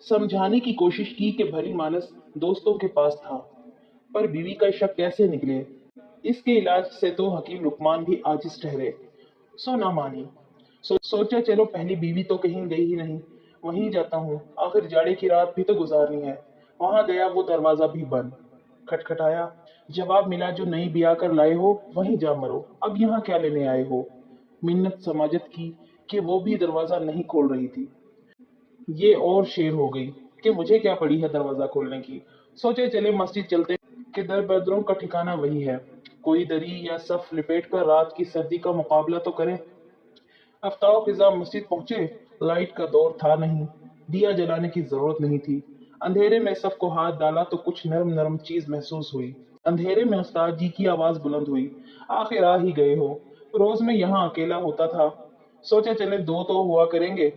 समझाने की कोशिश की कि भली मानस दोस्तों के पास था, पर बीवी का शक कैसे निकले। इसके इलाज से तो हकीम लुकमान भी आजिज ठहरे। सो ना मानी। सोचा चलो पहली बीवी तो कहीं गई ही नहीं, वहीं जाता हूँ, आखिर जाड़े की रात भी तो गुजारनी है। वहां गया, वो दरवाजा भी बंद। खटखटाया, जवाब मिला जो नई ब्याह कर लाए हो वहीं जा मरो, अब यहाँ क्या लेने आए हो। मिन्नत समाजत की कि वो भी दरवाजा नहीं खोल रही थी। ये और शेर हो गई कि मुझे क्या पड़ी है दरवाजा खोलने की। सोचे चले मस्जिद चलते कि दर बदरों का ठिकाना वही है, कोई दरी या सफ लिपेट कर रात की सर्दी का मुकाबला तो करें। आफ्ताब फिजा मस्जिद पहुंचे। लाइट का दौर था नहीं, दिया जलाने की जरूरत नहीं थी। अंधेरे में सफ को हाथ डाला तो कुछ नरम नरम चीज महसूस हुई। अंधेरे में उस्ताद जी की आवाज बुलंद हुई, आखिर आ ही गए हो। रोज मैं यहाँ अकेला होता था, सोचा चले दो तो हुआ करेंगे।